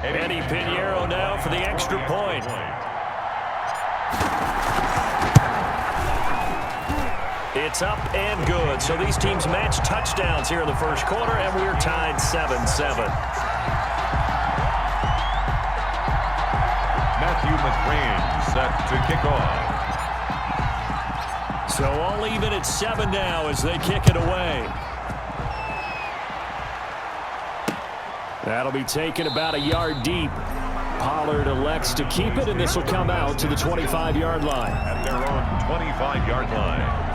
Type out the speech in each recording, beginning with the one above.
Eddie Pinheiro now for the extra point. It's up and good. So these teams match touchdowns here in the first quarter, and we're tied 7-7. Matthew McCrane set to kick off. So all even at 7 now as they kick it away. That'll be taken about a yard deep. Pollard elects to keep it, and this will come out to the 25-yard line. At their own 25-yard line.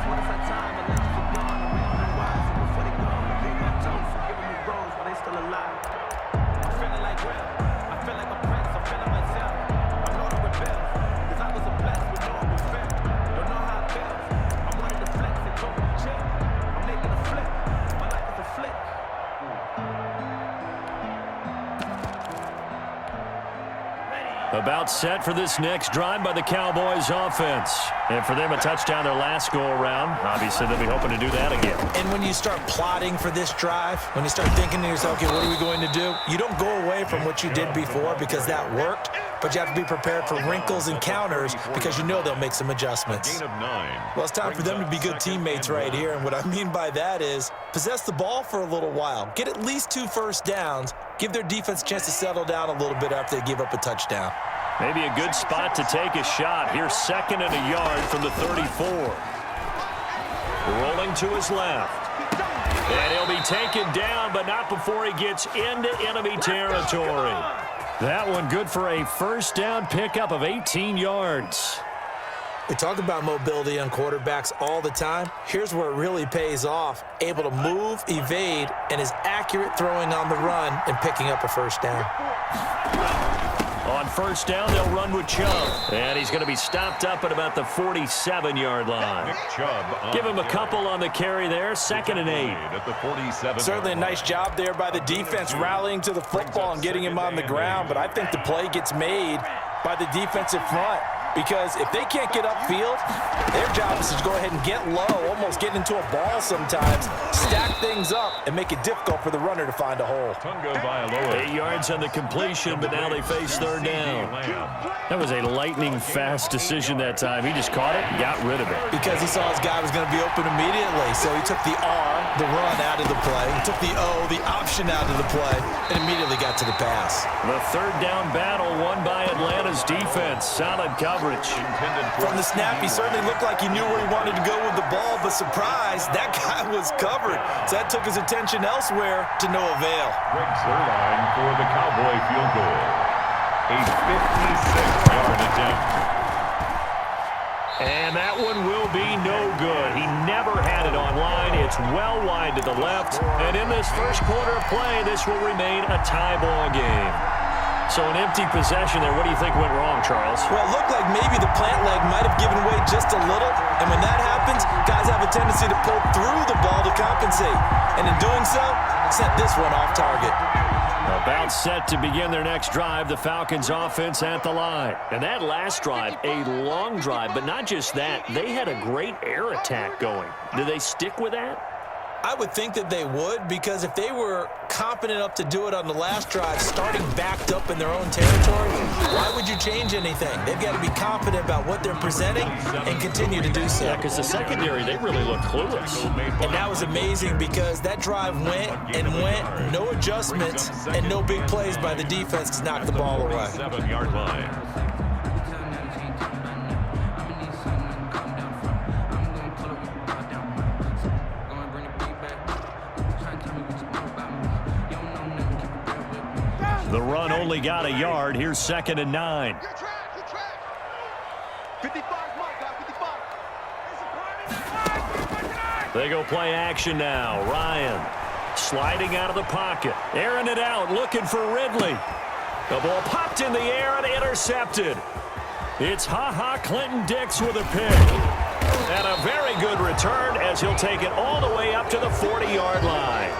About set for this next drive by the Cowboys offense. And for them, a touchdown their last go-around. Obviously, they'll be hoping to do that again. And when you start plotting for this drive, when you start thinking to yourself, okay, what are we going to do? You don't go away from what you did before because that worked, but you have to be prepared for wrinkles and counters because you know they'll make some adjustments. Gain of 9. Well, it's time for them to be good teammates right here, and what I mean by that is possess the ball for a little while. Get at least 2 first downs. Give their defense a chance to settle down a little bit after they give up a touchdown. Maybe a good spot to take a shot. Here's 2nd and a yard from the 34. Rolling to his left. And he'll be taken down, but not before he gets into enemy territory. That one good for a first down pickup of 18 yards. We talk about mobility on quarterbacks all the time. Here's where it really pays off. Able to move, evade, and is accurate throwing on the run and picking up a first down. On first down, they'll run with Chubb. And he's going to be stopped up at about the 47-yard line. Nick Chubb. Give him a couple on the carry there. 2nd and 8. At the 47. Certainly a nice job there by the defense rallying to the football and getting him on the ground. But I think the play gets made by the defensive front. Because if they can't get upfield, their job is to go ahead and get low, almost get into a ball sometimes, stack things up, and make it difficult for the runner to find a hole. 8 yards on the completion, but now they face 3rd down. That was a lightning-fast decision that time. He just caught it and got rid of it. Because he saw his guy was going to be open immediately, so he took the R, the run, out of the play. He took the O, the option, out of the play, and immediately got to the pass. The 3rd down battle won by Atlanta's defense. Solid coverage. From the snap, he certainly looked like he knew where he wanted to go with the ball, but surprise, that guy was covered. So that took his attention elsewhere to no avail. Greg Zuerlein for the Cowboy field goal. A 56-yard attempt. And that one will be no good. He never had it on line. It's well wide to the left. And in this first quarter of play, this will remain a tie ball game. So an empty possession there. What do you think went wrong, Charles? Well, it looked like maybe the plant leg might have given way just a little. And when that happens, guys have a tendency to pull through the ball to compensate. And in doing so, sent this one off target. About set to begin their next drive, the Falcons offense at the line. And that last drive, a long drive, but not just that. They had a great air attack going. Do they stick with that? I would think that they would, because if they were confident enough to do it on the last drive, starting backed up in their own territory, why would you change anything? They've got to be confident about what they're presenting and continue to do so. Yeah, because the secondary, they really look clueless. And that was amazing because that drive went and went, no adjustments, and no big plays by the defense to knock the ball away. 7-yard line. The run only got a yard. Here's 2nd and 9. They go play action now. Ryan sliding out of the pocket. Airing it out, looking for Ridley. The ball popped in the air and intercepted. It's Ha-Ha Clinton-Dix with a pick. And a very good return as he'll take it all the way up to the 40-yard line.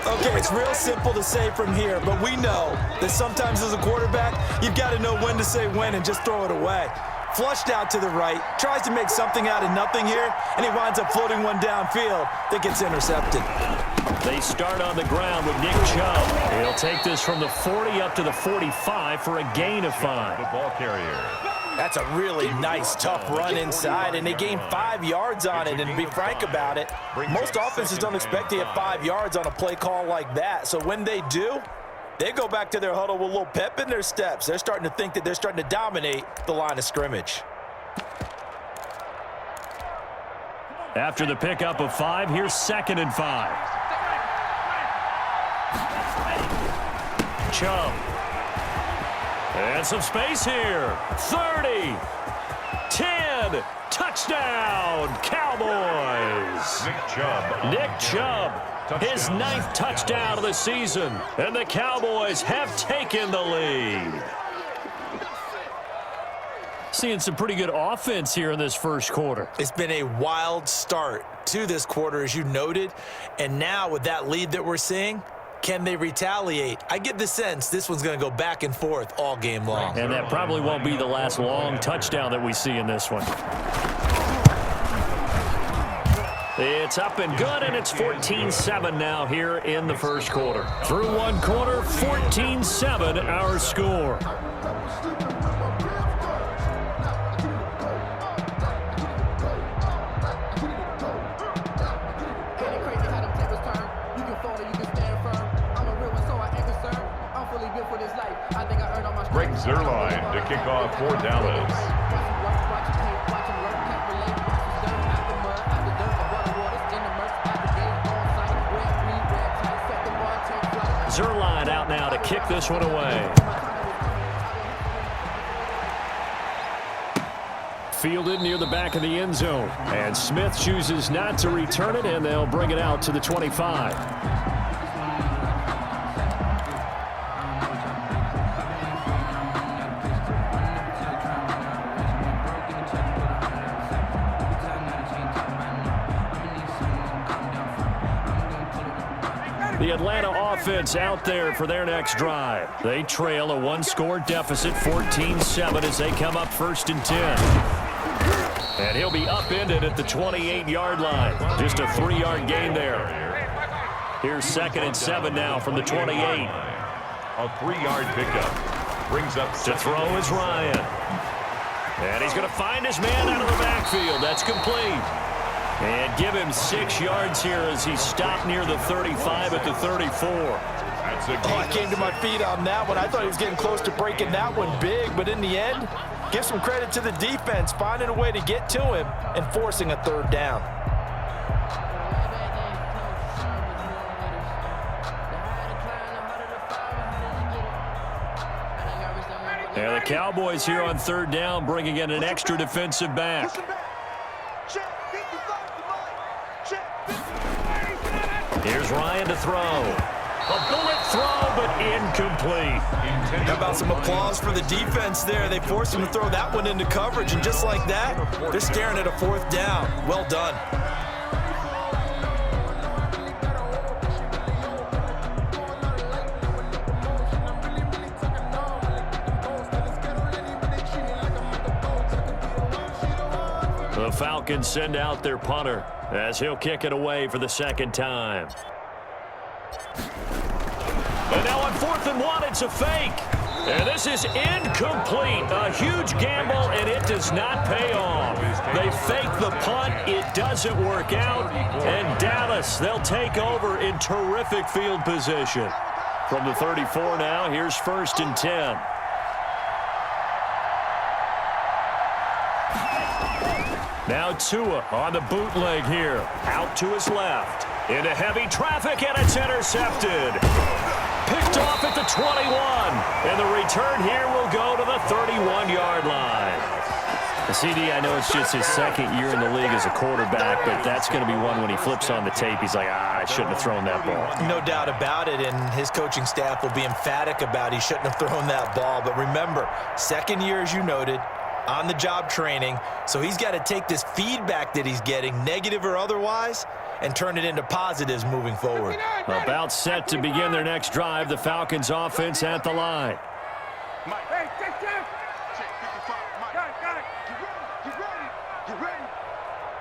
Okay, it's real simple to say from here, but we know that sometimes as a quarterback, you've got to know when to say when and just throw it away. Flushed out to the right, tries to make something out of nothing here, and he winds up floating one downfield that gets intercepted. They start on the ground with Nick Chubb. He'll take this from the 40 up to the 45 for a gain of 5. The ball carrier. That's a really nice, tough run inside, and they gained 5 yards on it. And to be frank about it, most offenses don't expect to get 5 yards on a play call like that. So when they do, they go back to their huddle with a little pep in their steps. They're starting to think that they're starting to dominate the line of scrimmage. After the pickup of 5, here's 2nd and 5. Chubb. And some space here. 30. 10. Touchdown, Cowboys. Nick Chubb. His 9th touchdown of the season. And the Cowboys have taken the lead. Seeing some pretty good offense here in this first quarter. It's been a wild start to this quarter, as you noted. And now with that lead that we're seeing, can they retaliate? I get the sense this one's going to go back and forth all game long. And that probably won't be the last long touchdown that we see in this one. It's up and good, and it's 14-7 now here in the first quarter. Through one quarter, 14-7 our score. Zerline to kick off for Dallas. Zerline out now to kick this one away. Fielded near the back of the end zone. And Smith chooses not to return it, and they'll bring it out to the 25. The Atlanta offense out there for their next drive. They trail a one-score deficit, 14-7, as they come up 1st and 10. And he'll be upended at the 28-yard line. Just a 3-yard gain there. Here's 2nd and 7 now from the 28. A 3-yard pickup. Brings up to throw is Ryan. And he's going to find his man out of the backfield. That's complete. And give him 6 yards here as he stopped near the 35 at the 34. I came to my feet on that one. I thought he was getting close to breaking that one big, but in the end, give some credit to the defense, finding a way to get to him and forcing a 3rd down. And the Cowboys here on 3rd down, bringing in an extra defensive back. Here's Ryan to throw. A bullet throw, but incomplete. How about some applause for the defense there? They forced him to throw that one into coverage, and just like that, they're staring at a 4th down. Well done. The Falcons send out their punter as he'll kick it away for the 2nd time. And now on 4th and 1, it's a fake. And this is incomplete. A huge gamble, and it does not pay off. They fake the punt. It doesn't work out. And Dallas, they'll take over in terrific field position. From the 34 now, here's 1st and 10. Now Tua on the bootleg here. Out to his left. Into heavy traffic, and it's intercepted. Picked off at the 21. And the return here will go to the 31-yard line. CD, I know it's just his 2nd year in the league as a quarterback, but that's going to be one when he flips on the tape. He's like, I shouldn't have thrown that ball. No doubt about it, and his coaching staff will be emphatic about he shouldn't have thrown that ball. But remember, 2nd year, as you noted, on-the-job training, so he's got to take this feedback that he's getting, negative or otherwise, and turn it into positives moving forward. About set to begin their next drive, the Falcons offense at the line. Hey, check. Check 55. Mike. Got it. Get ready.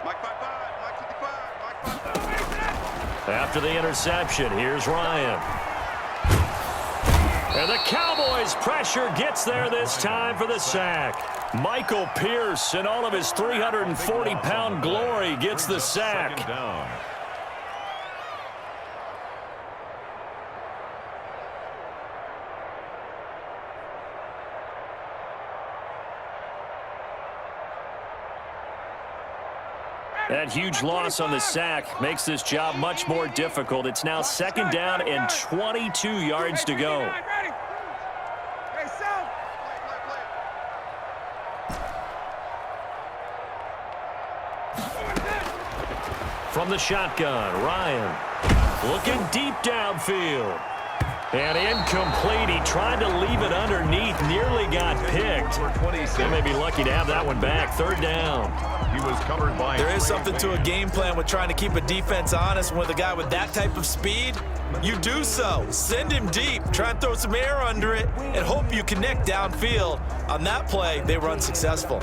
Mike 55. Mike 55. Mike 55. After the interception, here's Ryan. And the Cowboys' pressure gets there this time for the sack. Michael Pierce, in all of his 340-pound glory, gets the sack. That huge loss on the sack makes this job much more difficult. It's now 2nd down and 22 yards to go. From the shotgun, Ryan looking deep downfield. And incomplete. He tried to leave it underneath, nearly got picked. They may be lucky to have that one back. 3rd down. He was covered by. There is something to a game plan with trying to keep a defense honest. With a guy with that type of speed, you do so. Send him deep. Try and throw some air under it and hope you connect downfield. On that play, they were unsuccessful.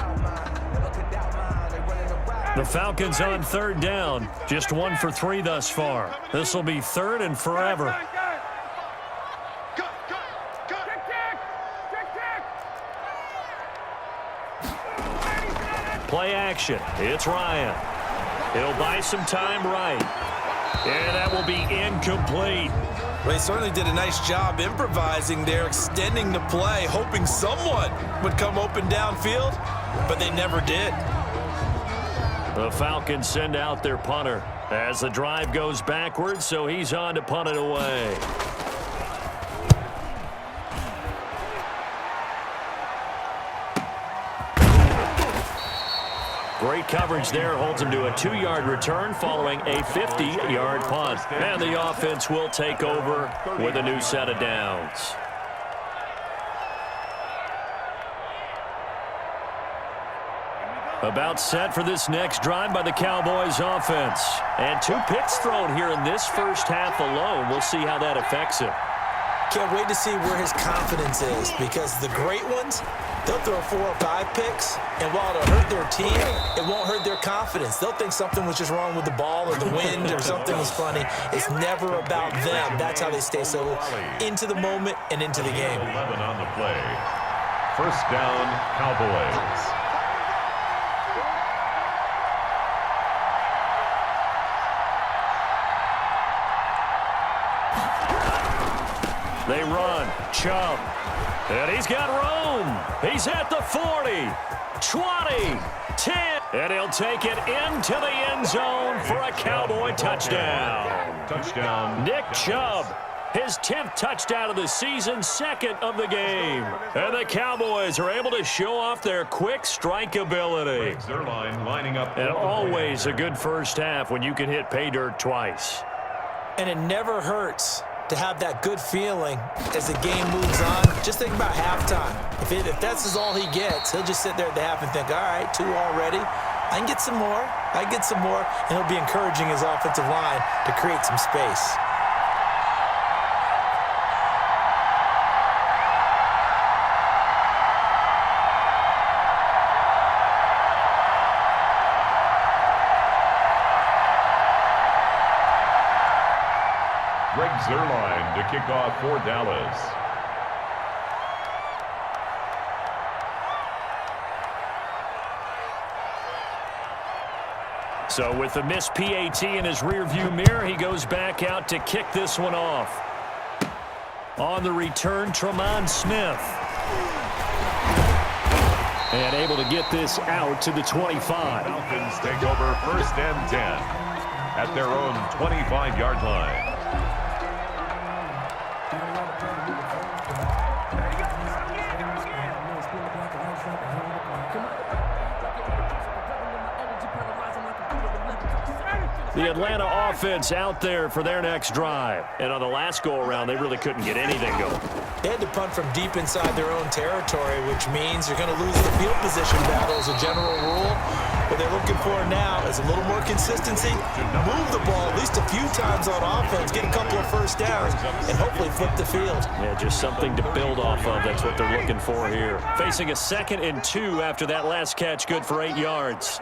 The Falcons on 3rd down. Just 1 for 3 thus far. This will be 3rd and forever. Play action. It's Ryan. He'll buy some time right. And that will be incomplete. Well, he certainly did a nice job improvising there, extending the play, hoping someone would come open downfield, but they never did. The Falcons send out their punter as the drive goes backwards, so he's on to punt it away. Great coverage there, holds him to a 2-yard return following a 50-yard punt. And the offense will take over with a new set of downs. About set for this next drive by the Cowboys offense. And 2 picks thrown here in this first half alone. We'll see how that affects him. Can't wait to see where his confidence is, because the great ones, they'll throw 4 or 5 picks, and while it'll hurt their team, it won't hurt their confidence. They'll think something was just wrong with the ball or the wind or something was funny. It's never about them. That's how they stay so into the moment and into the game. 11 on the play. 1st down, Cowboys. They run. Chubb. And he's got room. He's at the 40, 20, 10. And he'll take it into the end zone for a Cowboy touchdown. Touchdown. Nick Chubb, his 10th touchdown of the season, 2nd of the game. And the Cowboys are able to show off their quick strike ability. Zerline lining up. And always a good first half when you can hit pay dirt twice. And it never hurts to have that good feeling as the game moves on. Just think about halftime. If that's all he gets, he'll just sit there at the half and think, all right, 2 already. I can get some more. I can get some more. And he'll be encouraging his offensive line to create some space. Zerline to kick off for Dallas. So with the missed PAT in his rearview mirror, he goes back out to kick this one off. On the return, Tremont Smith. And able to get this out to the 25. Falcons take over 1st and 10 at their own 25-yard line. The Atlanta offense out there for their next drive. And on the last go-around, they really couldn't get anything going. They had to punt from deep inside their own territory, which means you're going to lose the field position battle as a general rule. What they're looking for now is a little more consistency, move the ball at least a few times on offense, get a couple of first downs, and hopefully flip the field. Yeah, just something to build off of. That's what they're looking for here. Facing a 2nd and 2 after that last catch, good for 8 yards.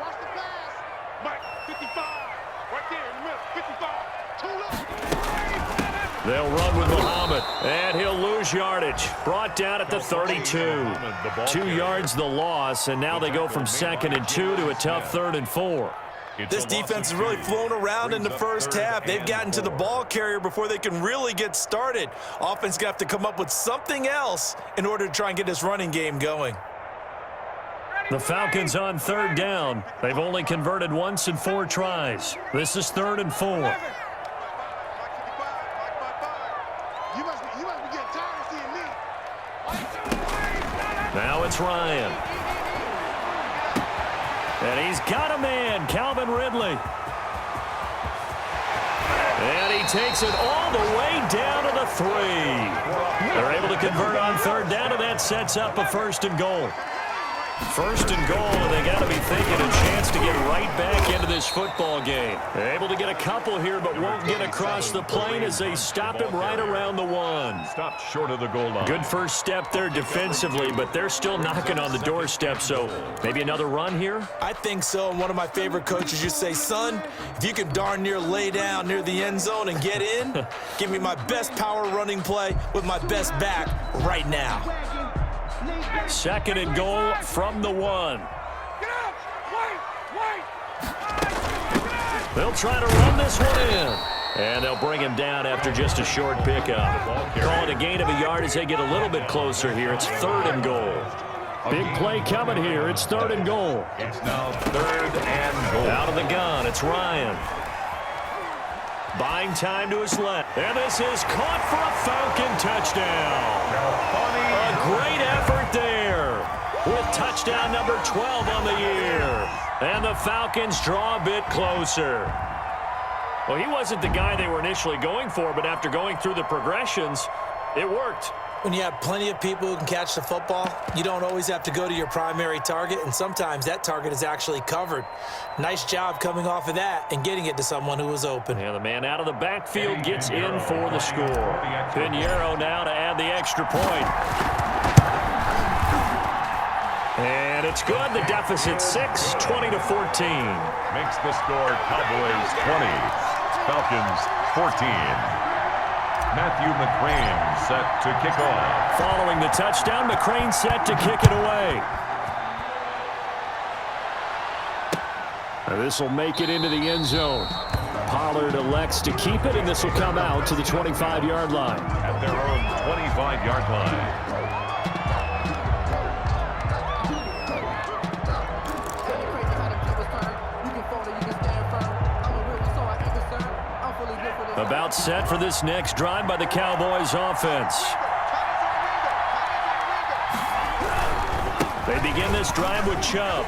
Mike, 55. Right there in the middle. 55. 2 left. They'll run with Muhammad, and he'll lose yardage. Brought down at the 32. 2 yards the loss, and now they go from 2nd and 2 to a tough 3rd and 4. This defense has really flown around in the first half. They've gotten to the ball carrier before they can really get started. Offense going to have to come up with something else in order to try and get this running game going. The Falcons on 3rd down. They've only converted once in 4 tries. This is 3rd and 4. Now it's Ryan. And he's got a man, Calvin Ridley. And he takes it all the way down to the 3. They're able to convert on 3rd down, and that sets up a 1st and goal. 1st and goal, and they got to be thinking a chance to get right back into this football game. They're able to get a couple here, but won't get across the plane as they stop him right around the 1. Stopped short of the goal line. Good first step there defensively, but they're still knocking on the doorstep, so maybe another run here? I think so, and one of my favorite coaches used to say, son, if you can darn near lay down near the end zone and get in, give me my best power running play with my best back right now. 2nd and goal from the 1. They'll try to run this one in. And they'll bring him down after just a short pickup. Call it a gain of a yard as they get a little bit closer here. It's 3rd and goal. Big play coming here. It's 3rd and goal. It's now 3rd and goal. Out of the gun, it's Ryan. Buying time to his left. And this is caught for a Falcon touchdown. A great effort there with touchdown number 12 on the year. And the Falcons draw a bit closer. Well, he wasn't the guy they were initially going for, but after going through the progressions, it worked. When you have plenty of people who can catch the football, you don't always have to go to your primary target, and sometimes that target is actually covered. Nice job coming off of that and getting it to someone who was open. And the man out of the backfield gets in for the score. Pinheiro now to add the extra point. And it's good. The deficit 6, 20-14. Makes the score Cowboys 20, Falcons 14. Matthew McCrane set to kick off. Following the touchdown, McCrane set to kick it away. This will make it into the end zone. Pollard elects to keep it, and this will come out to the 25-yard line. At their own 25-yard line. About set for this next drive by the Cowboys offense. They begin this drive with Chubb.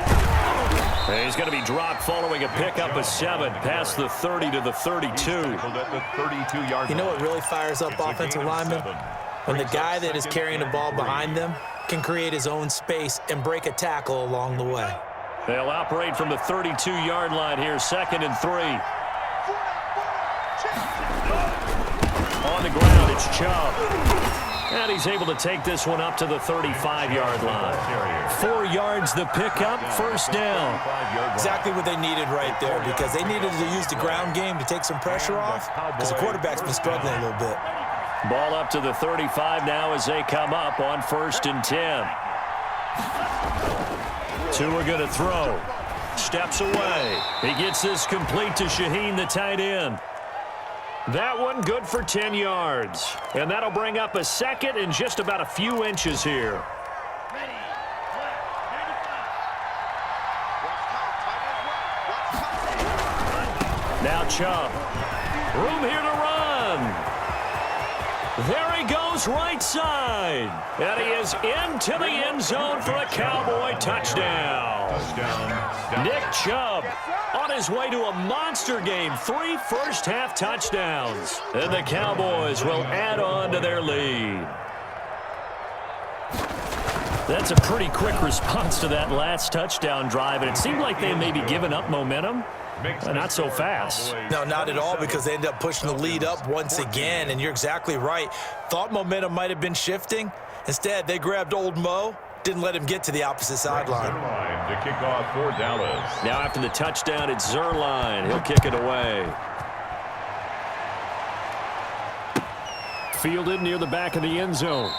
And he's going to be dropped following a pickup of 7 past the 30 to the 32. You know what really fires up offensive linemen? When the guy that is carrying the ball behind them can create his own space and break a tackle along the way. They'll operate from the 32-yard line here, 2nd and 3. On the ground, it's Chubb. And he's able to take this one up to the 35-yard line. 4 yards the pickup, 1st down. Exactly what they needed right there, because they needed to use the ground game to take some pressure off, because the quarterback's been struggling a little bit. Ball up to the 35 now as they come up on 1st and 10. 2 are going to throw. Steps away. He gets this complete to Shaheen, the tight end. That one good for 10 yards. And that'll bring up a 2nd and just about a few inches here. Now Chubb. Room here to run. There he goes right side. And he is into the end zone for a Cowboy touchdown. Nick Chubb on his way to a monster game. 3 first-half touchdowns. And the Cowboys will add on to their lead. That's a pretty quick response to that last touchdown drive. And it seemed like they may be giving up momentum. Not so fast. No, not at all, because they end up pushing the lead up once again, and you're exactly right. Thought momentum might have been shifting. Instead, they grabbed old Mo, didn't let him get to the opposite sideline. To kick off for Dallas. Now after the touchdown, it's Zerline. He'll kick it away. fielded near the back of the end zone.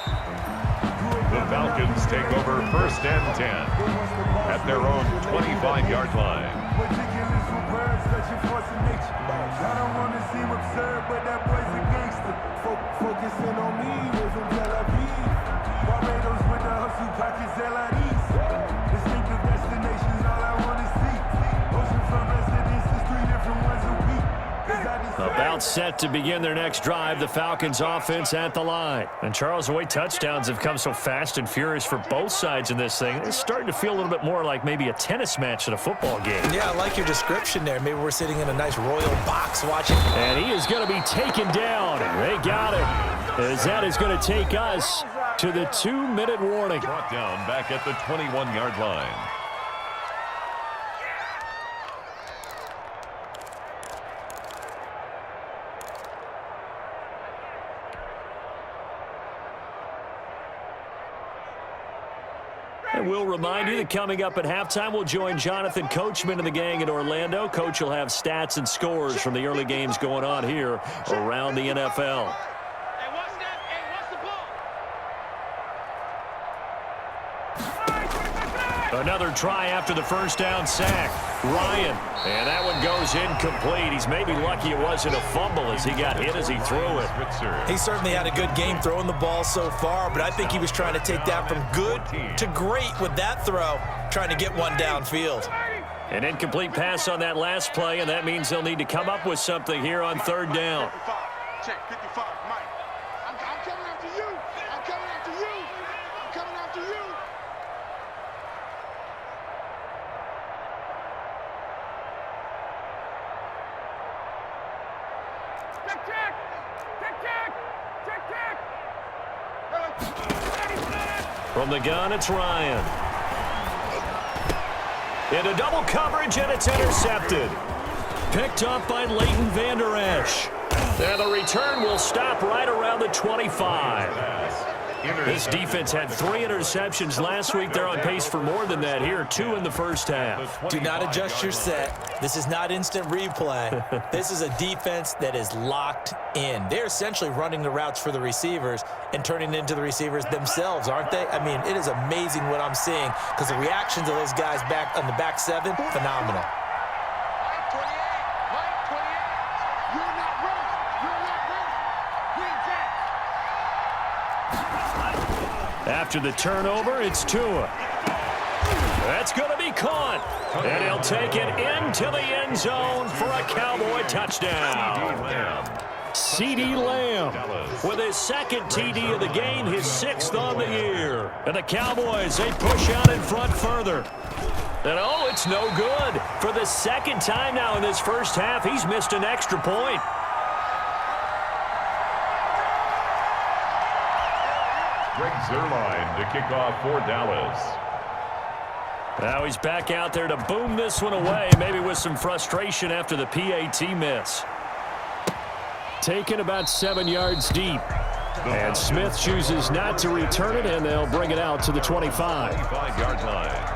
The Falcons take over 1st and 10 at their own 25-yard line. I don't want to seem absurd, but that boy's a gangster. Focusing on me, we're from Tel Aviv. Barbados with the hustle, pockets LIDs. Distinctive destinations, all I want to see. Oceanfront residences, 3 different ones a week. About set to begin their next drive, the Falcons offense at the line. And Charles, the way touchdowns have come so fast and furious for both sides in this thing, it's starting to feel a little bit more like maybe a tennis match at a football game. Yeah, I like your description there. Maybe we're sitting in a nice royal box watching. And he is going to be taken down. They got it. As that is going to take us to the 2-minute warning. Brought down back at the 21-yard line. And we'll remind you that coming up at halftime, we'll join Jonathan Coachman and the gang in Orlando. Coach will have stats and scores from the early games going on here around the NFL. Another try after the first down sack. Ryan, and that one goes incomplete. He's maybe lucky it wasn't a fumble as he got hit as he threw it. He certainly had a good game throwing the ball so far, but I think he was trying to take that from good to great with that throw, trying to get one downfield. An incomplete pass on that last play, and that means they'll need to come up with something here on 3rd down. Check 55, Mike. I'm coming after you. I'm coming after you. I'm coming after you. From the gun, it's Ryan. Into double coverage, and it's intercepted. Picked up by Leighton Vander Esch. And the return will stop right around the 25. This defense had 3 interceptions last week. They're on pace for more than that here, 2 in the first half. Do not adjust your set. This is not instant replay. This is a defense that is locked in. They're essentially running the routes for the receivers and turning it into the receivers themselves, aren't they? I mean, it is amazing what I'm seeing because the reactions of those guys back on the back 7, phenomenal. Mike 28. Mike 28. You're not ready. You're not ready. Green Jack. After the turnover, it's Tua. That's going to be caught. And he'll take it into the end zone for a Cowboy touchdown. CeeDee Lamb with his 2nd TD of the game, his 6th on the year. And the Cowboys, they push out in front further. And oh, it's no good. For the 2nd time now in this first half, he's missed an extra point. Greg Zuerlein to kick off for Dallas. Now he's back out there to boom this one away, maybe with some frustration after the PAT miss. Taken about 7 yards deep. And Smith chooses not to return it, and they'll bring it out to the 25. 25-yard line.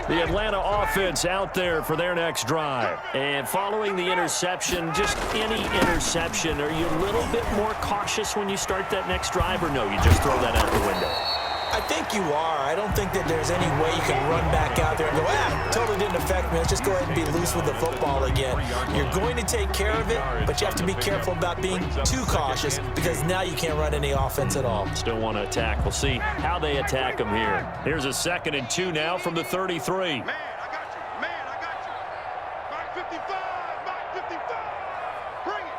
The Atlanta offense out there for their next drive. And following the interception, just any interception, are you a little bit more cautious when you start that next drive, or no, you just throw that out the window? I think you are. I don't think that there's any way you can run back out there and go, totally didn't affect me. Let's just go ahead and be loose with the football again. You're going to take care of it, but you have to be careful about being too cautious because now you can't run any offense at all. Still want to attack. We'll see how they attack them here. Here's a 2nd and 2 now from the 33. Man, I got you. Man, I got you. Mike 55. Mike 55. Bring it.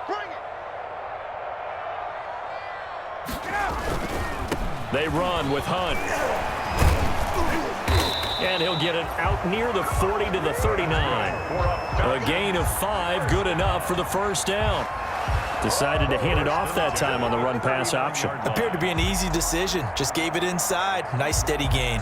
Bring it. Get out. They run with Hunt. And he'll get it out near the 40 to the 39. A gain of 5, good enough for the first down. Decided to hand it off that time on the run-pass option. Appeared to be an easy decision. Just gave it inside. Nice steady gain.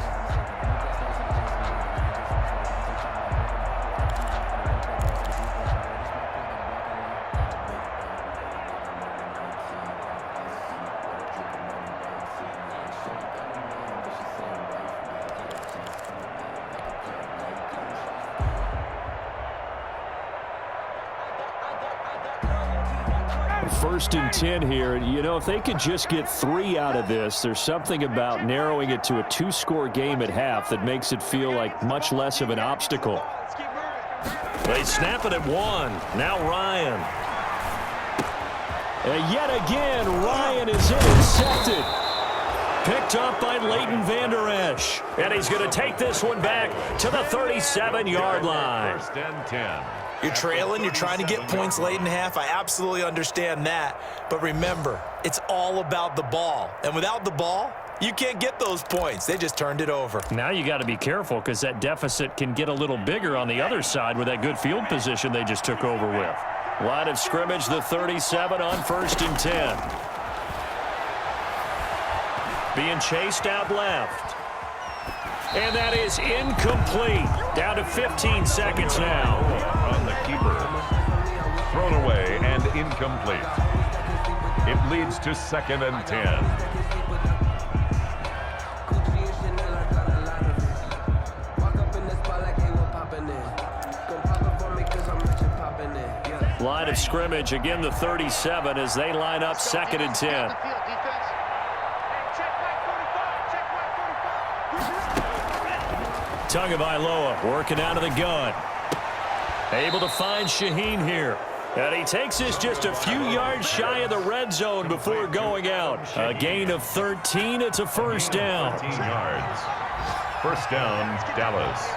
1st and 10 here. You know, if they could just get 3 out of this, there's something about narrowing it to a 2-score game at half that makes it feel like much less of an obstacle. They snap it at 1. Now Ryan. And yet again, Ryan is intercepted. Picked up by Leighton Vander Esch. And he's going to take this one back to the 37-yard line. 1st and 10. You're trailing, you're trying to get points late in half. I absolutely understand that. But remember, it's all about the ball. And without the ball, you can't get those points. They just turned it over. Now you got to be careful because that deficit can get a little bigger on the other side with that good field position they just took over with. Line of scrimmage, the 37 on 1st and 10. Being chased out left. And that is incomplete. Down to 15 seconds now. On the keeper. Thrown away and incomplete. It leads to 2nd and 10. Line of scrimmage, again the 37 as they line up 2nd and 10. Tagovailoa working out of the gun. Able to find Shaheen here. And he takes this just a few yards shy of the red zone before going out. A gain of 13. It's a 1st down. 13 yards. 1st down, Dallas.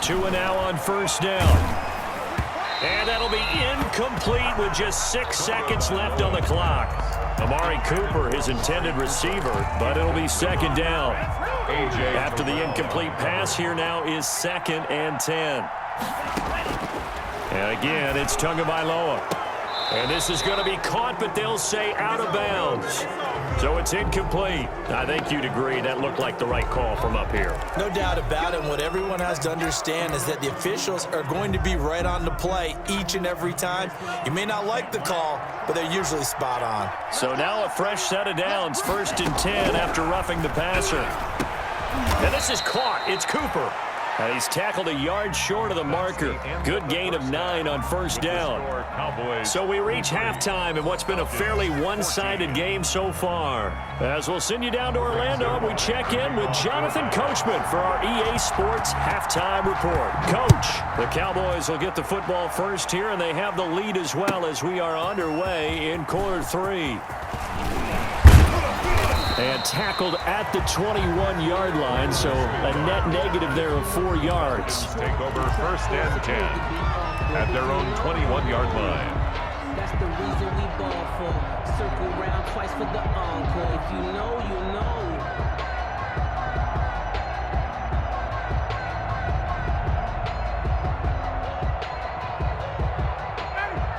2 and now on 1st down. And that'll be incomplete with just 6 seconds left on the clock. Amari Cooper, his intended receiver, but it'll be 2nd down. After the incomplete pass, here now is 2nd and 10. And again, it's Tagovailoa. And this is going to be caught, but they'll say out of bounds. So it's incomplete. I think you'd agree that looked like the right call from up here. No doubt about it. What everyone has to understand is that the officials are going to be right on the play each and every time. You may not like the call, but they're usually spot on. So now a fresh set of downs, 1st and 10 after roughing the passer. And this is caught. It's Cooper. And he's tackled a yard short of the marker. Good gain of 9 on 1st down. So we reach halftime in what's been a fairly one-sided game so far. As we'll send you down to Orlando, we check in with Jonathan Coachman for our EA Sports Halftime Report. Coach, the Cowboys will get the football first here, and they have the lead as well as we are underway in quarter 3. And tackled at the 21-yard line, so a net negative there of 4 yards. Take over 1st and 10 at their own 21-yard line. That's the reason we ball for. Circle round twice for the encore. If you know, you know.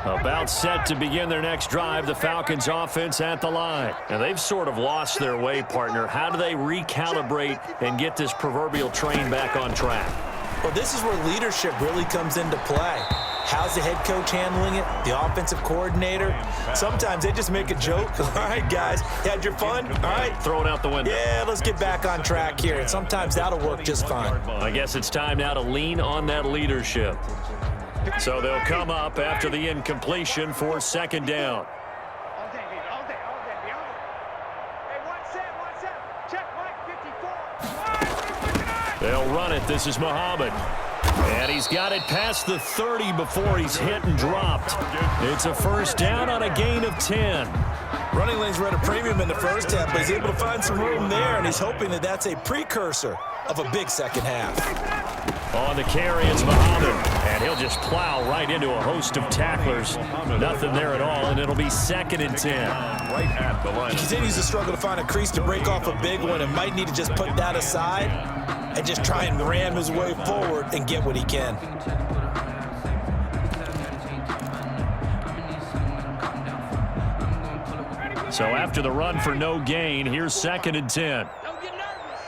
About set to begin their next drive, the Falcons offense at the line. And they've sort of lost their way, partner. How do they recalibrate and get this proverbial train back on track? Well, this is where leadership really comes into play. How's the head coach handling it? The offensive coordinator? Sometimes they just make a joke. All right, guys, you had your fun? All right. Throw it out the window. Yeah, let's get back on track here. And sometimes that'll work just fine. I guess it's time now to lean on that leadership. So they'll come up after the incompletion for 2nd down. They'll run it. This is Muhammad. And he's got it past the 30 before he's hit and dropped. It's a 1st down on a gain of 10. Running lanes were at a premium in the first half, but he's able to find some room there, and he's hoping that that's a precursor of a big second half. On the carry, it's Muhammad. And he'll just plow right into a host of tacklers. Nothing there at all, and it'll be 2nd and 10. Right at the line. He continues to struggle to find a crease to break off a big one and might need to just put that aside and just try and ram his way forward and get what he can. So after the run for no gain, here's 2nd and 10. Don't get nervous.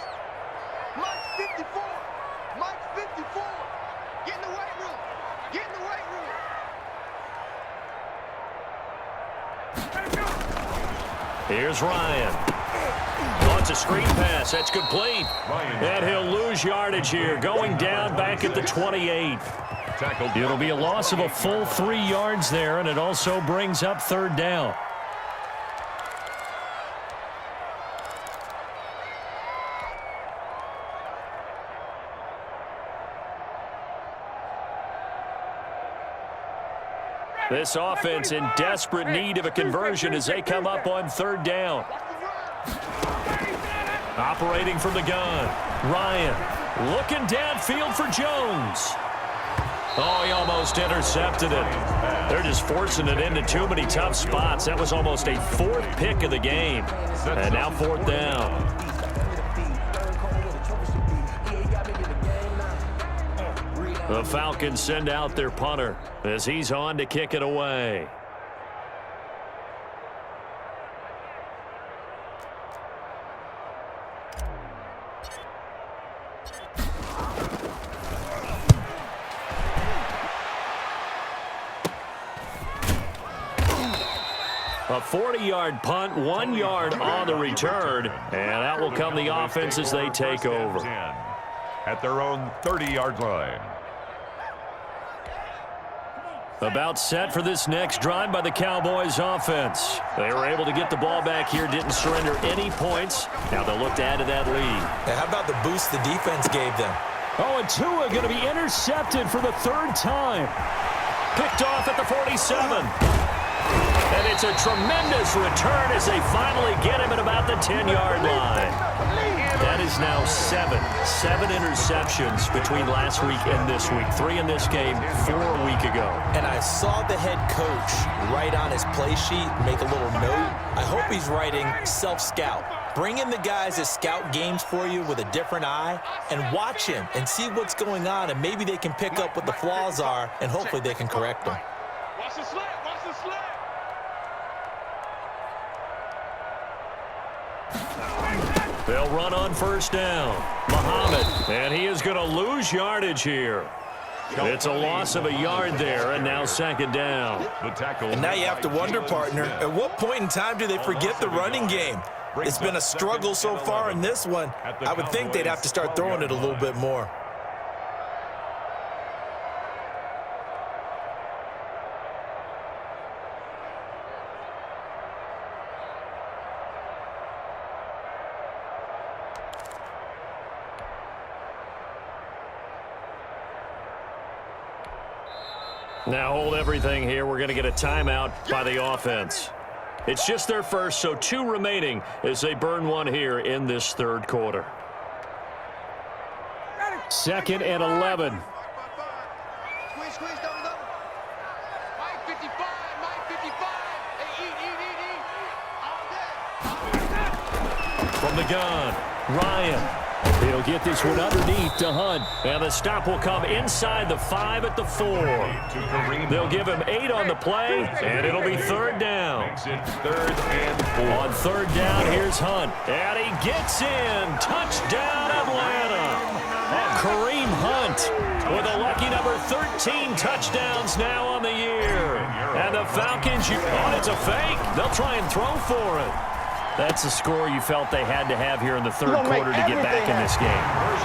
Mike's 54. Mike's 54. Get in the weight room. Get in the weight room. Here's Ryan. Launch a screen pass. That's complete. And he'll lose yardage here. Going down back at the 28. tackle. It'll be a loss of a full 3 yards there, and it also brings up third down. This offense in desperate need of a conversion as they come up on third down. Operating from the gun, Ryan looking downfield for Jones. Oh, he almost intercepted it. They're just forcing it into too many tough spots. That was almost a 4th pick of the game. And now 4th down. The Falcons send out their punter as he's on to kick it away. A 40-yard punt, 1 yard on the return, and that will come the offense as they take over. At their own 30-yard line. About set for this next drive by the Cowboys offense. They were able to get the ball back here, didn't surrender any points. Now they'll look to add to that lead. And how about the boost the defense gave them? Oh, and Tua going to be intercepted for the 3rd time. Picked off at the 47. And it's a tremendous return as they finally get him at about the 10-yard line. That is now 7 interceptions between last week and this week. 3 in this game, 4 a week ago. And I saw the head coach write on his play sheet, make a little note. I hope he's writing self-scout. Bring in the guys that scout games for you with a different eye and watch him and see what's going on, and maybe they can pick up what the flaws are, and hopefully they can correct them. Watch the slant. Watch the slant. They'll run on first down. Muhammad, and he is going to lose yardage here. It's a loss of a yard there, and now 2nd down. The tackle. And now you have to wonder, partner, at what point in time do they forget the running game? It's been a struggle so far in this one. I would think they'd have to start throwing it a little bit more. Now hold everything here. We're going to get a timeout by the offense. It's just their first, so 2 remaining as they burn 1 here in this 3rd quarter. 2nd and 11. Squeeze, double. Mike 55, Mike 55. Hey, eat. All day. From the gun, Ryan. He'll get this one underneath to Hunt. And the stop will come inside the 5 at the 4. They'll give him 8 on the play, and it'll be 3rd down. Makes it 3rd and 4. On 3rd down, here's Hunt. And he gets in. Touchdown, Atlanta. Kareem Hunt with a lucky number 13 touchdowns now on the year. And the Falcons, it's a fake. They'll try and throw for it. That's the score you felt they had to have here in the 3rd quarter to get back in this game.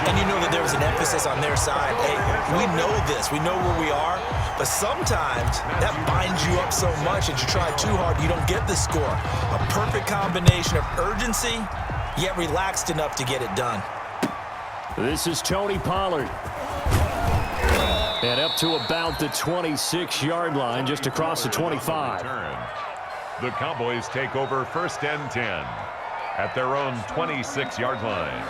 And you know that there was an emphasis on their side. Hey, we know this. We know where we are. But sometimes that binds you up so much that you try too hard, you don't get the score. A perfect combination of urgency, yet relaxed enough to get it done. This is Tony Pollard. And up to about the 26-yard line, just across the 25. The Cowboys take over 1st and 10 at their own 26-yard line.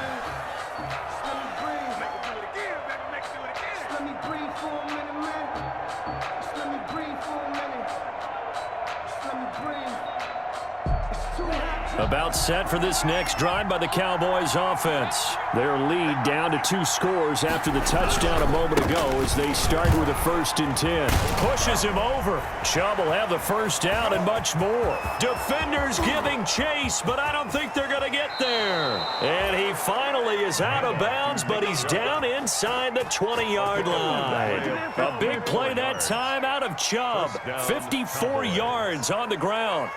About set for this next drive by the Cowboys offense. Their lead down to 2 scores after the touchdown a moment ago as they start with a 1st and 10. Pushes him over. Chubb will have the 1st down and much more. Defenders giving chase, but I don't think they're going to get there. And he finally is out of bounds, but he's down inside the 20-yard line. A big play that time out of Chubb. 54 yards on the ground.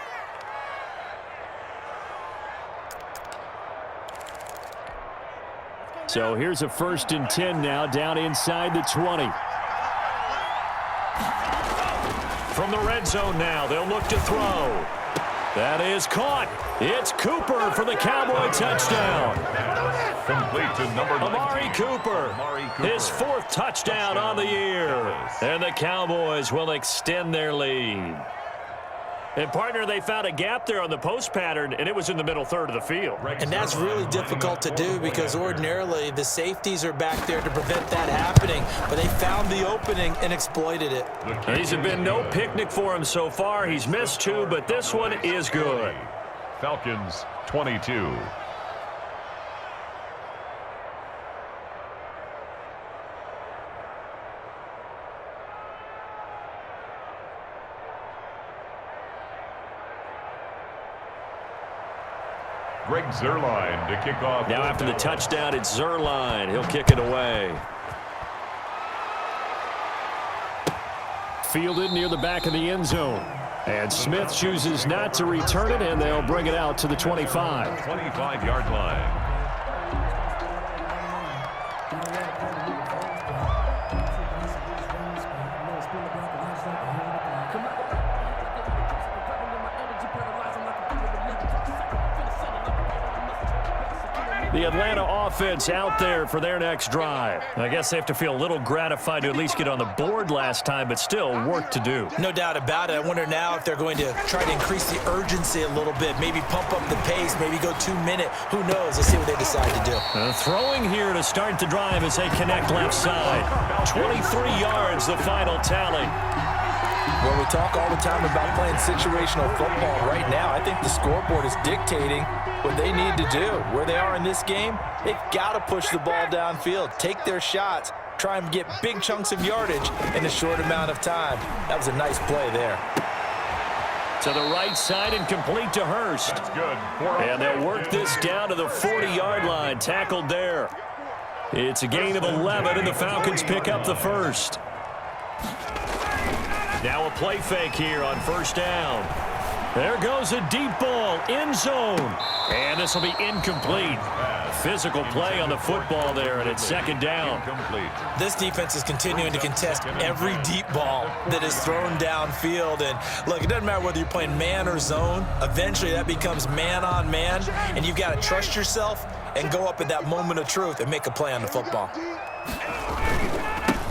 So here's a 1st and 10 now down inside the 20. From the red zone now, they'll look to throw. That is caught. It's Cooper for the Cowboy touchdown. Complete to number 19. Amari Cooper, his 4th touchdown on the year. And the Cowboys will extend their lead. And, partner, they found a gap there on the post pattern, and it was in the middle third of the field. And that's really difficult to do because ordinarily the safeties are back there to prevent that happening. But they found the opening and exploited it. These have been no picnic for him so far. He's missed 2, but this one is good. Falcons 22. Greg Zuerlein to kick off. Now after the touchdown, it's Zuerlein. He'll kick it away. Fielded near the back of the end zone. And Smith chooses not to return it, and they'll bring it out to the 25. 25-yard line. The Atlanta offense out there for their next drive. I guess they have to feel a little gratified to at least get on the board last time, but still work to do. No doubt about it. I wonder now if they're going to try to increase the urgency a little bit, maybe pump up the pace, maybe go 2-minute. Who knows? Let's see what they decide to do. Throwing here to start the drive as they connect left side. 23 yards, the final tally. Well, we talk all the time about playing situational football. Right now, I think the scoreboard is dictating what they need to do. Where they are in this game, they've got to push the ball downfield, take their shots, try and get big chunks of yardage in a short amount of time. That was a nice play there. To the right side and complete to Hurst. That's good. And they'll work this down to the 40-yard line, tackled there. It's a gain of 11, and the Falcons pick up the first. Now a play fake here on first down. There goes a deep ball, end zone. And this will be incomplete. Physical play on the football there, and it's second down. This defense is continuing to contest every deep ball that is thrown downfield. And look, it doesn't matter whether you're playing man or zone. Eventually that becomes man on man, and you've got to trust yourself and go up at that moment of truth and make a play on the football.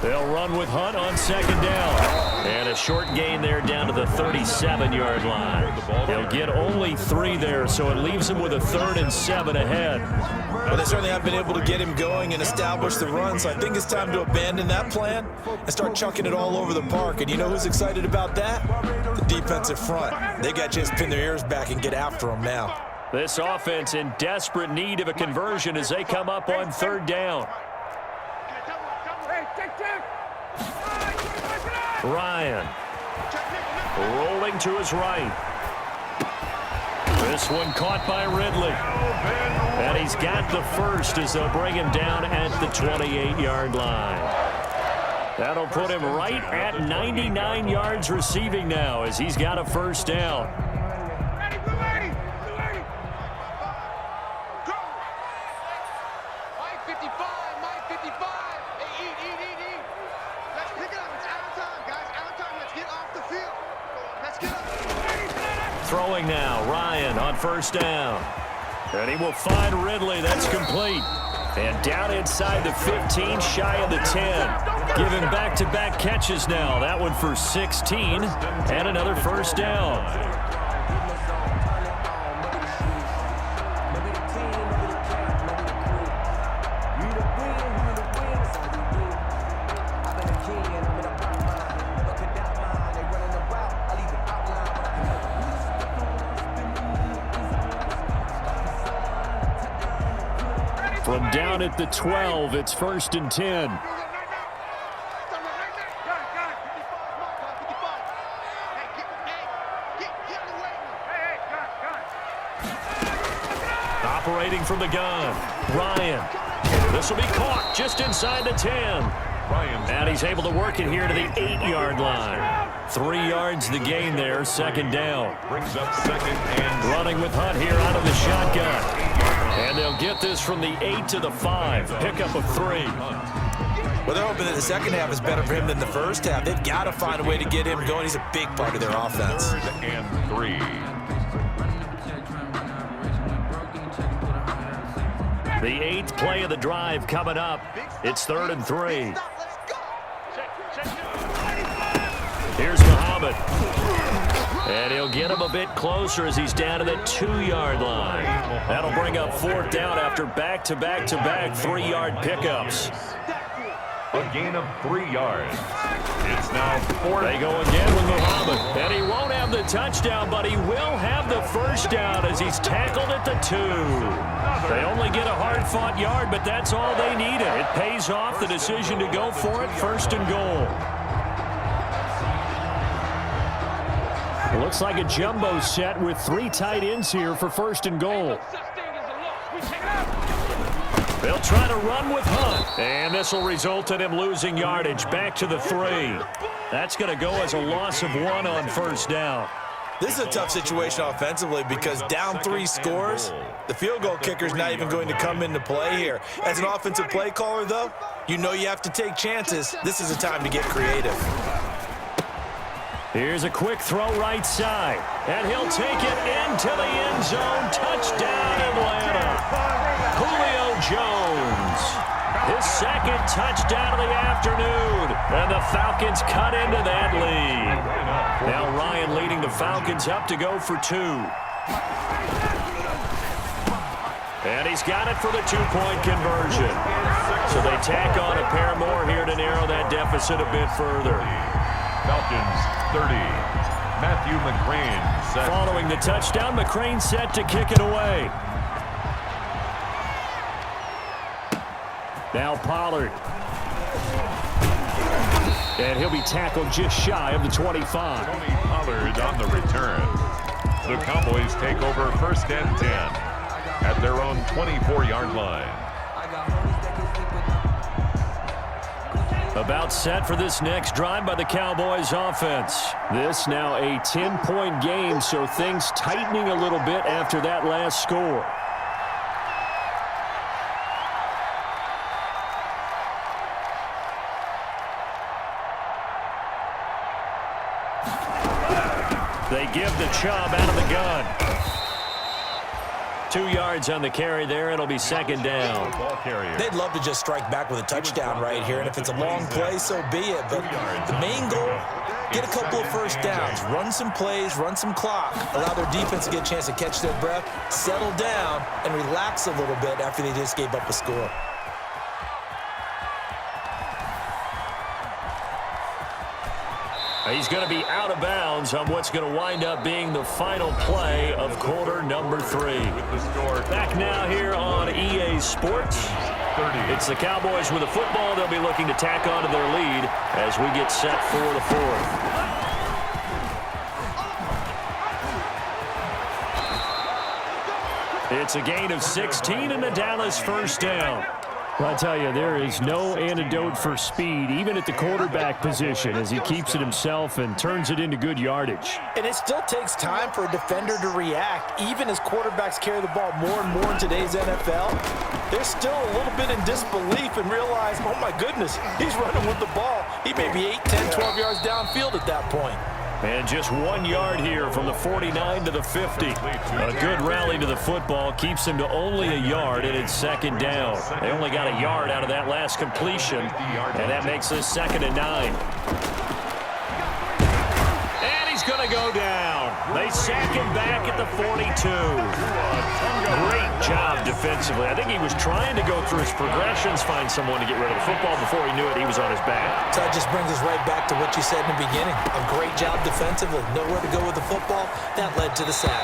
They'll run with Hunt on second down. And a short gain there down to the 37-yard line. They'll get only 3 there, so it leaves them with a 3rd and 7 ahead. Well, they certainly have been able to get him going and establish the run, so I think it's time to abandon that plan and start chunking it all over the park. And you know who's excited about that? The defensive front. They got a chance to pin their ears back and get after him now. This offense in desperate need of a conversion as they come up on 3rd down. Ryan rolling to his right. This one caught by Ridley. And he's got the first as they'll bring him down at the 28-yard line. That'll put him right at 99 yards receiving now as he's got a first down. Throwing now, Ryan on first down. And he will find Ridley. That's complete. And down inside the 15, shy of the 10. Giving back-to-back catches now. That one for 16 and another first down. From down at the 12, it's 1st and 10. Operating from the gun, Ryan. This will be caught just inside the 10. And he's able to work it here to the 8-yard line. 3 yards the gain there, second down. Brings up second and running with Hunt here out of the shotgun. And they'll get this from the 8 to the 5. Pickup of 3. Well, they're hoping that the second half is better for him than the first half. They've got to find a way to get him going. He's a big part of their offense. 3rd and 3. The 8th play of the drive coming up. It's 3rd and 3. Here's Muhammad. And he'll get him a bit closer as he's down to the 2-yard line. That'll bring up 4th down after back-to-back-to-back 3-yard pickups. A gain of 3 yards. It's now 4th. They go again with Muhammad. And he won't have the touchdown, but he will have the first down as he's tackled at the 2. They only get a hard-fought yard, but that's all they needed. It pays off the decision to go for it, 1st and goal. It looks like a jumbo set with 3 tight ends here for 1st and goal. They'll try to run with Hunt. And this will result in him losing yardage back to the 3. That's going to go as a loss of 1 on 1st down. This is a tough situation offensively because down 3 scores, the field goal kicker's not even going to come into play here. As an offensive play caller, though, you know you have to take chances. This is a time to get creative. Here's a quick throw right side. And he'll take it into the end zone. Touchdown, Atlanta. Julio Jones. His 2nd touchdown of the afternoon. And the Falcons cut into that lead. Now Ryan leading the Falcons up to go for 2. And he's got it for the 2-point conversion. So they tack on a pair more here to narrow that deficit a bit further. Falcons 30. Matthew McCrane set. Following the touchdown, McCrane set to kick it away. Now Pollard. And he'll be tackled just shy of the 25. Tony Pollard on the return. The Cowboys take over 1st and 10 at their own 24-yard line. About set for this next drive by the Cowboys offense. This now a 10-point game, so things tightening a little bit after that last score. They give the Chubb out of the gun. 2 yards on the carry there. It'll be 2nd down. They'd love to just strike back with a touchdown right here, and if it's a long play, so be it. But the main goal, get a couple of 1st downs, run some plays, run some clock, allow their defense to get a chance to catch their breath, settle down, and relax a little bit after they just gave up a score. He's going to be out of bounds on what's going to wind up being the final play of quarter number 3. Back now here on EA Sports. It's the Cowboys with the football. They'll be looking to tack onto their lead as we get set for the 4th. It's a gain of 16 and a Dallas 1st down. I tell you, there is no antidote for speed, even at the quarterback position, as he keeps it himself and turns it into good yardage. And it still takes time for a defender to react. Even as quarterbacks carry the ball more and more in today's NFL, they're still a little bit in disbelief and realize, oh my goodness, he's running with the ball. He may be 8, 10, 12 yards downfield at that point. And just 1 yard here from the 49 to the 50. A good rally to the football keeps him to only a yard, and it's 2nd down. They only got a yard out of that last completion, and that makes this 2nd and 9. And he's going to go down. They sack him back at the 42. Great job defensively. I think he was trying to go through his progressions, find someone to get rid of the football. Before he knew it, he was on his back. So that just brings us right back to what you said in the beginning. A great job defensively. Nowhere to go with the football. That led to the sack.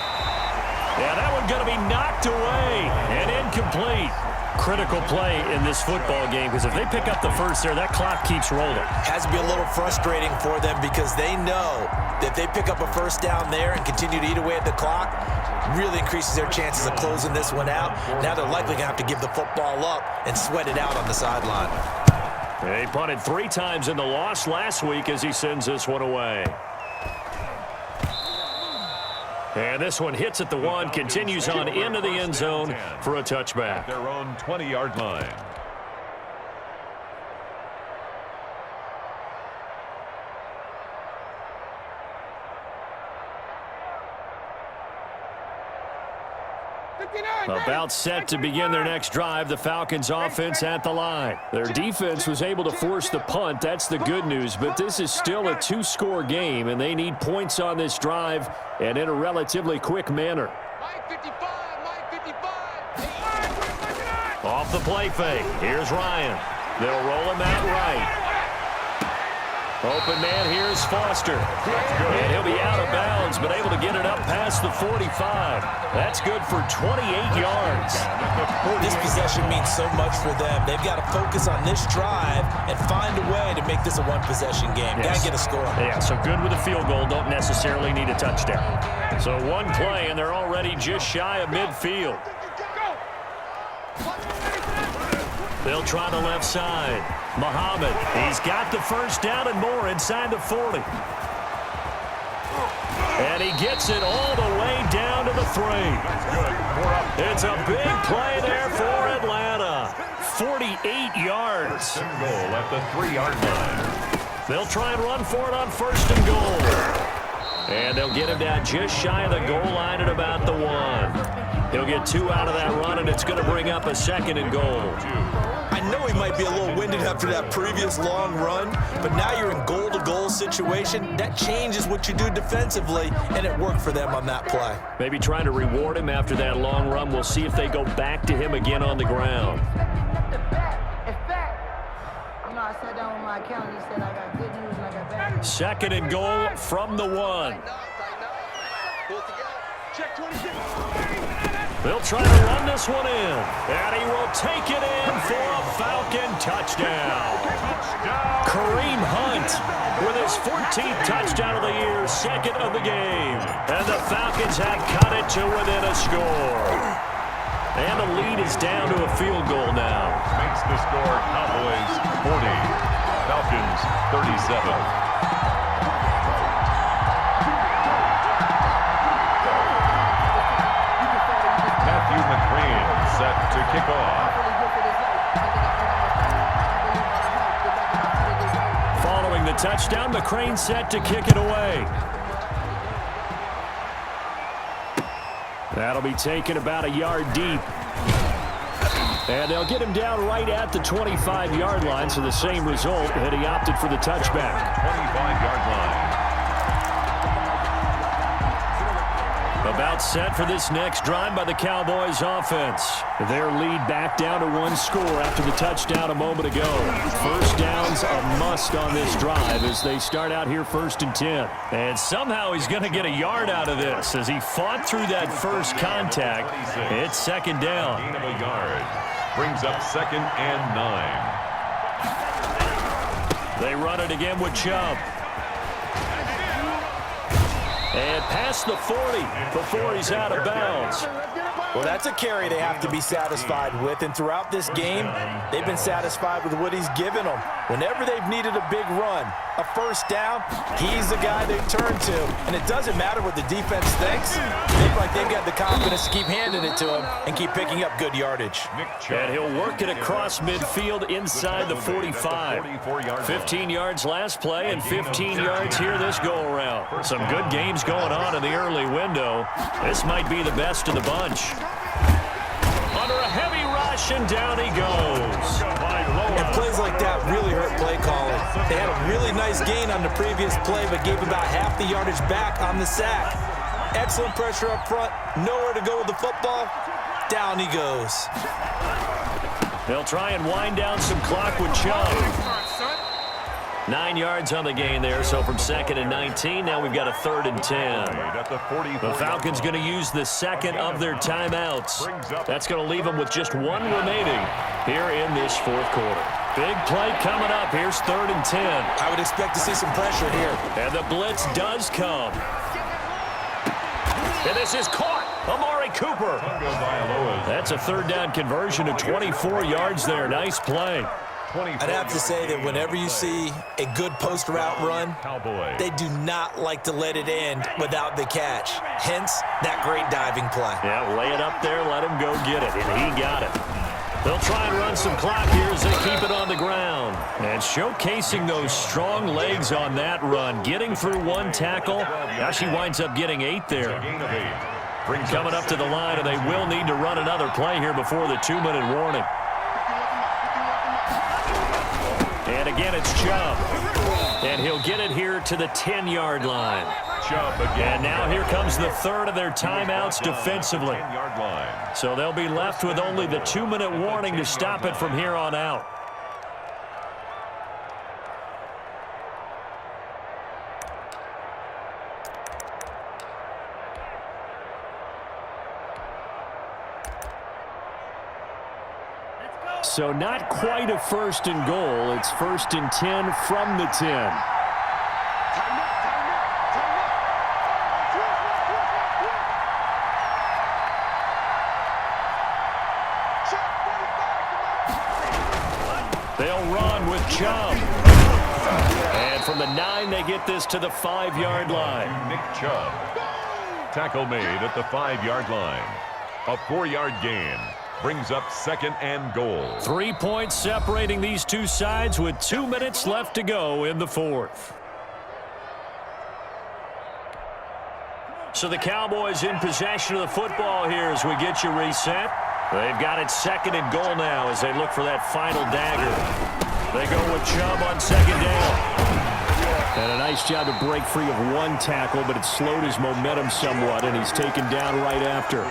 Yeah, that one going to be knocked away and incomplete. Critical play in this football game, because if they pick up the first there, that clock keeps rolling. Has to be a little frustrating for them because they know that if they pick up a 1st down there and continue to eat away at the clock, really increases their chances of closing this one out. Now they're likely going to have to give the football up and sweat it out on the sideline. He punted 3 times in the loss last week as he sends this one away. And this one hits at the 1, continues on into the end zone for a touchback. Their own 20-yard line. About set to begin their next drive, the Falcons offense at the line. Their defense was able to force the punt. That's the good news, but this is still a two-score game, and they need points on this drive and in a relatively quick manner. Off the play fake. Here's Ryan. They'll roll him out right. Open man, here's Foster. And he'll be out of bounds, but able to get it up past the 45. That's good for 28 yards. This possession means so much for them. They've got to focus on this drive and find a way to make this a one-possession game. Got to get a score. Yeah, so good with a field goal. Don't necessarily need a touchdown. So one play, and they're already just shy of midfield. They'll try the left side. Muhammad, he's got the first down and more inside the 40. And he gets it all the way down to the 3. It's a big play there for Atlanta. 48 yards. Goal at the 3-yard line. They'll try and run for it on first and goal. And they'll get him down just shy of the goal line at about the 1. He'll get 2 out of that run, and it's going to bring up a second and goal. I know he might be a little winded after that previous long run, but now you're in goal-to-goal situation. That changes what you do defensively, and it worked for them on that play. Maybe trying to reward him after that long run. We'll see if they go back to him again on the ground. I sat down with my accountant. He said I got good news and I got bad news. Second and goal from the 1. They'll try to run this one in, and he will take it in for a Falcon touchdown. Kareem Hunt with his 14th touchdown of the year, second of the game. And the Falcons have cut it to within a score. And the lead is down to a field goal now. Makes the score Cowboys 40, Falcons 37. Set to kick off. Following the touchdown, McCrane set to kick it away. That'll be taken about a yard deep. And they'll get him down right at the 25-yard line, so the same result, and he opted for the touchback. 25-yard line. About set for this next drive by the Cowboys offense. Their lead back down to 1 score after the touchdown a moment ago. First down's a must on this drive as they start out here 1st and 10. And somehow he's going to get a yard out of this as he fought through that first contact. It's second down. Gain of a yard. Brings up 2nd and 9. They run it again with Chubb. And past the 40 before he's out of bounds. Well, that's a carry they have to be satisfied with, and throughout this game, they've been satisfied with what he's given them. Whenever they've needed a big run, a first down, he's the guy they turn to. And it doesn't matter what the defense thinks. They look like they've got the confidence to keep handing it to him and keep picking up good yardage. And he'll work it across midfield inside the 45. 15 yards last play and 15 yards here this go-around. Some good games going on in the early window. This might be the best of the bunch. Under a heavy rush, and down he goes. And plays like that really hurt play calling. They had a really nice gain on the previous play, but gave about half the yardage back on the sack. Excellent pressure up front, nowhere to go with the football. Down he goes. They'll try and wind down some clock with Chubb. 9 yards on the gain there, so from 2nd and 19, now we've got a 3rd and 10. The Falcons going to use the second of their timeouts. That's going to leave them with just 1 remaining here in this 4th quarter. Big play coming up. Here's 3rd and 10. I would expect to see some pressure here. And the blitz does come. And this is caught. Amari Cooper. That's a 3rd down conversion of 24 yards there. Nice play. I'd have to say that whenever you see a good post route run, they do not like to let it end without the catch. Hence, that great diving play. Yeah, lay it up there, let him go get it, and he got it. They'll try and run some clock here as they keep it on the ground. And showcasing those strong legs on that run, getting through 1 tackle. Now she winds up getting 8 there. Coming up to the line, and they will need to run another play here before the 2-minute warning. And again, it's Chubb. And he'll get it here to the 10-yard line. Chubb again. And now here comes the third of their timeouts defensively. 10-yard line. So they'll be left with only the 2-minute warning to stop it from here on out. So not quite a first and goal. It's 1st and 10 from the 10. They'll run with Chubb. And from the 9, they get this to the 5-yard line. Nick Chubb. Tackle made at the 5-yard line. A 4-yard gain. Brings up 2nd and goal. 3 points separating these two sides with 2 minutes left to go in the 4th. So the Cowboys in possession of the football here as we get you reset. They've got it 2nd and goal now as they look for that final dagger. They go with Chubb on 2nd down. And a nice job to break free of one tackle, but it slowed his momentum somewhat, and he's taken down right after.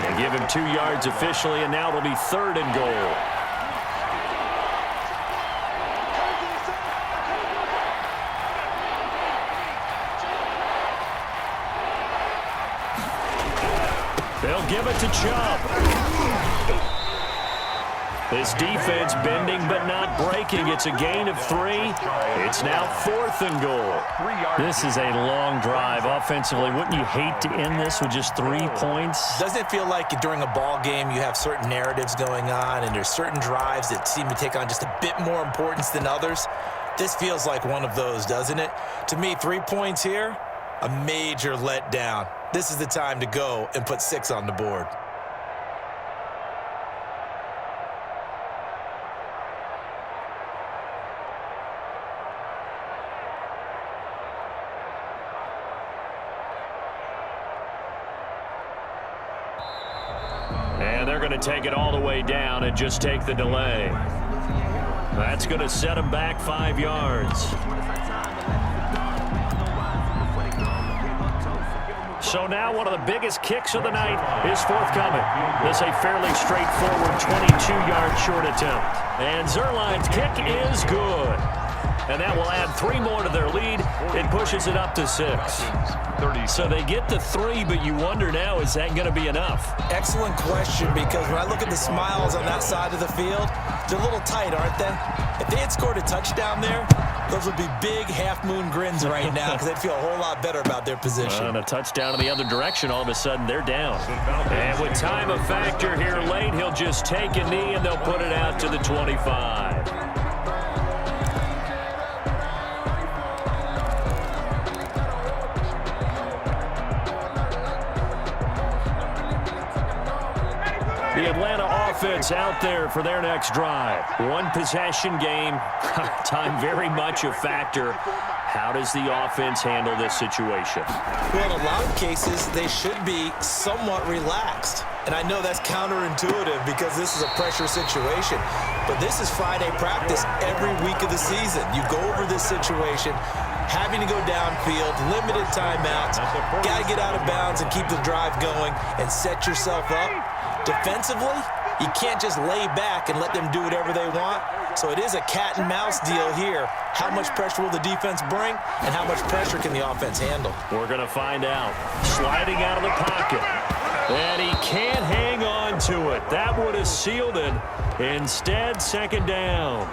They give him 2 yards officially, and now it'll be 3rd and goal. They'll give it to Chubb. This defense bending but not breaking. It's a gain of 3. It's now 4th and goal. This is a long drive offensively. Wouldn't you hate to end this with just 3 points? Doesn't it feel like during a ball game you have certain narratives going on and there's certain drives that seem to take on just a bit more importance than others? This feels like one of those, doesn't it? To me, 3 points here, a major letdown. This is the time to go and put 6 on the board. And they're going to take it all the way down and just take the delay. That's going to set them back 5 yards. So now one of the biggest kicks of the night is forthcoming. This a fairly straightforward 22-yard short attempt. And Zerline's kick is good. And that will add 3 more to their lead. It pushes it up to 6. So they get the 3, but you wonder now, is that going to be enough? Excellent question, because when I look at the smiles on that side of the field, they're a little tight, aren't they? If they had scored a touchdown there, those would be big half-moon grins right now because they'd feel a whole lot better about their position. And a touchdown in the other direction, all of a sudden they're down. And with time a factor here late, he'll just take a knee and they'll put it out to the 25. The Atlanta offense out there for their next drive. One possession game. Time very much a factor. How does the offense handle this situation? Well, in a lot of cases, they should be somewhat relaxed. And I know that's counterintuitive because this is a pressure situation. But this is Friday practice every week of the season. You go over this situation, having to go downfield, limited timeouts, got to get out of bounds and keep the drive going and set yourself up. Defensively, you can't just lay back and let them do whatever they want. So it is a cat and mouse deal here. How much pressure will the defense bring, and how much pressure can the offense handle? We're going to find out. Sliding out of the pocket. And he can't hang on to it. That would have sealed it. Instead, 2nd down.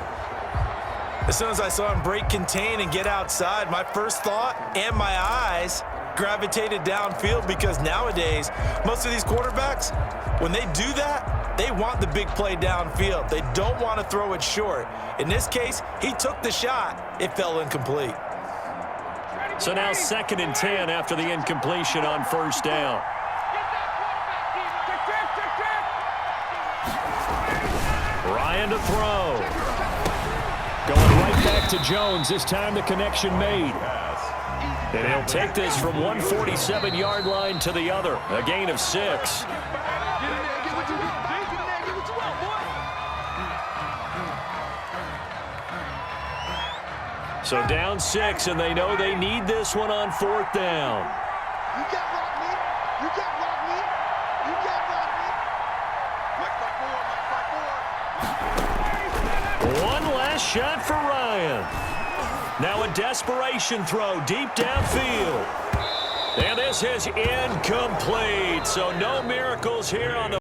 As soon as I saw him break contain and get outside, my first thought and my eyes gravitated downfield, because nowadays, most of these quarterbacks, when they do that, they want the big play downfield. They don't want to throw it short. In this case, he took the shot. It fell incomplete. So now 2nd and 10 after the incompletion on 1st down. Ryan to throw. Going right back to Jones. This time the connection made. And he'll take this from 147-yard line to the other. A gain of 6. So down 6, and they know they need this one on 4th down. You can't rock me. You can't rock me. You can't rock me. Mike by 4, Mike by 4. One last shot for Ryan. Now a desperation throw deep downfield. And this is incomplete. So no miracles here on the